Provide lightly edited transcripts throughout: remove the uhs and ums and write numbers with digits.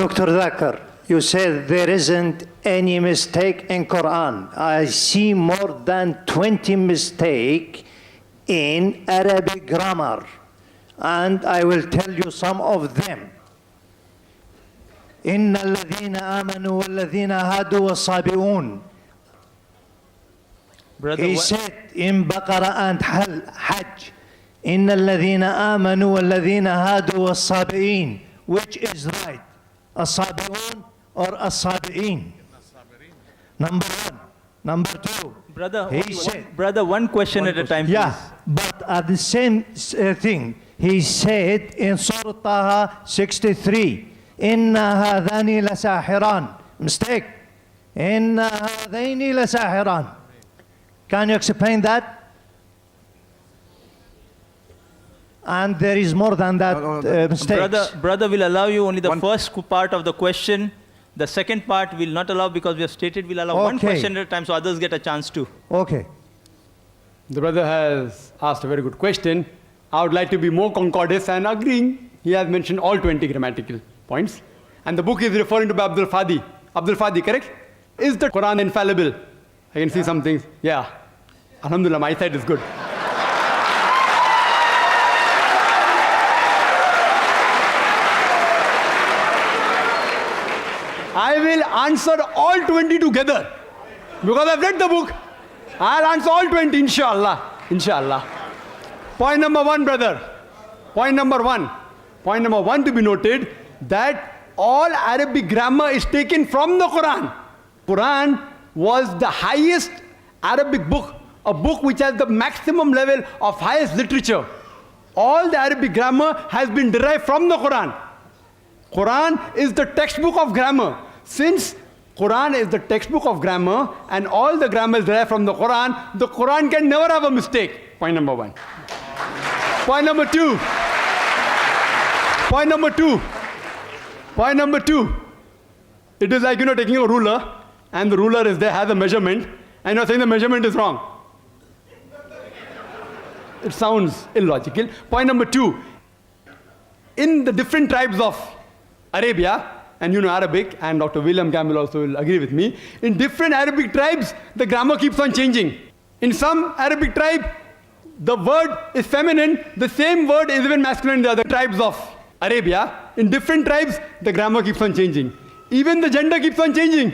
Dr. Zakir, you said there isn't any mistake in Quran. I see more than 20 mistakes in Arabic grammar, and I will tell you some of them. إن الذين آمنوا والذين هادوا والصابئون. He said in Baqarah and Hajj, إن الذين آمنوا والذين هادوا والصابئين. Which is right? الصابئون or الصابئين? Number one. Number two. Brother, one question at a time, please. Yeah, but at the same thing, he said in Surah Taha 63, إن هذان لساحران. Mistake. إن هذين لساحران. Can you explain that? And there is more than that mistakes. Brother will allow you only the first part of the question. The second part will not allow because we have stated we'll allow one question at a time so others get a chance too. Okay. The brother has asked a very good question. I would like to be more concordant and agreeing. He has mentioned all 20 grammatical points. And the book is referring to Abdul Fadi. Abdul Fadi, correct? Is the Quran infallible? I can see some things. Yeah. Alhamdulillah, my side is good. I will answer all 20 together. Because I've read the book. I'll answer all 20, inshallah. Inshallah. Point number one, brother. Point number one. Point number one to be noted that all Arabic grammar is taken from the Quran. Quran was the highest Arabic book, a book which has the maximum level of highest literature. All the Arabic grammar has been derived from the Quran. Quran is the textbook of grammar. Since Quran is the textbook of grammar and all the grammar is derived from the Quran can never have a mistake. Point number one. Point number two. Point number two. Point number two. It is like, taking a ruler and the ruler is there, has a measurement, and you're saying the measurement is wrong. It sounds illogical. Point number two. In the different tribes of Arabia, and Arabic, and Dr. William Campbell also will agree with me, in different Arabic tribes, the grammar keeps on changing. In some Arabic tribe, the word is feminine, the same word is even masculine in the other tribes of Arabia. In different tribes, the grammar keeps on changing. Even the gender keeps on changing.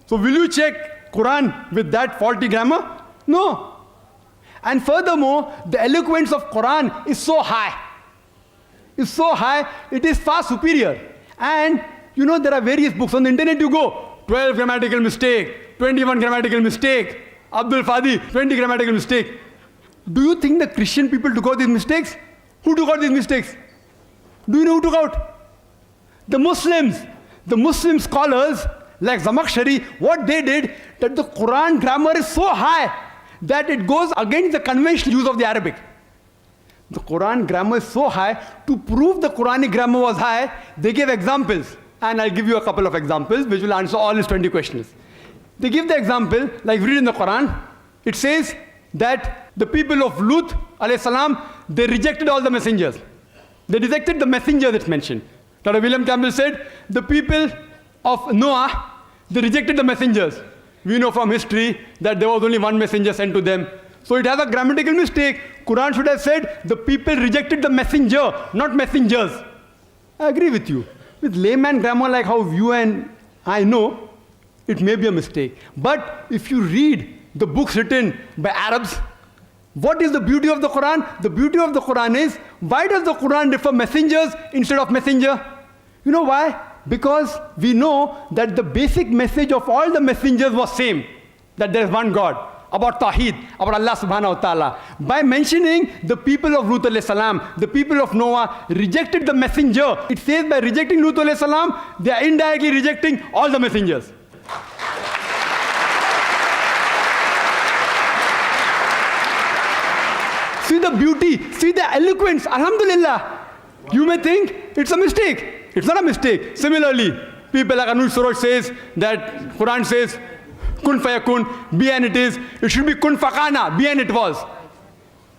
So will you check Quran with that faulty grammar? No. And furthermore, the eloquence of Quran is so high. It's so high, it is far superior. And there are various books on the internet. You go 12 grammatical mistake, 21 grammatical mistake, Abdul Fadi 20 grammatical mistake. Do you think the Christian people took out these mistakes? Who took out these mistakes? Do you know who took out? The Muslims. The Muslim scholars like Zamakhshari, what they did, that the Quran grammar is so high that it goes against the conventional use of the Arabic. The Quran grammar is so high, to prove the Quranic grammar was high, they gave examples. And I'll give you a couple of examples which will answer all his 20 questions. They give the example, like read in the Quran, it says that the people of Lut, alayhi salam, they rejected all the messengers. They rejected the messenger that's mentioned. Dr. William Campbell said, the people of Noah, they rejected the messengers. We know from history that there was only one messenger sent to them. So it has a grammatical mistake. Quran should have said, the people rejected the messenger, not messengers. I agree with you. With layman grammar like how you and I know, it may be a mistake. But if you read the books written by Arabs, what is the beauty of the Quran? The beauty of the Quran is, why does the Quran refer messengers instead of messenger? You know why? Because we know that the basic message of all the messengers was same, that there is one God. About Tawheed, about Allah subhanahu wa ta'ala. By mentioning the people of Lut alayhi salam, the people of Noah rejected the messenger. It says by rejecting Lut alayhi salam, they are indirectly rejecting all the messengers. See the beauty, see the eloquence, alhamdulillah. You may think it's a mistake. It's not a mistake. Similarly, people like Anuj Suraj says that Quran says, kun fayakun, be and it is. It should be kun fakana, be and it was.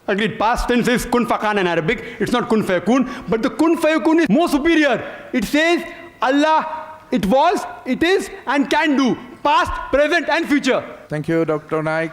Agreed, past tense is kun fakana in Arabic. It's not kun fayakun. But the kun fayakun is more superior. It says, Allah, it was, it is, and can do. Past, present, and future. Thank you, Dr. Naik.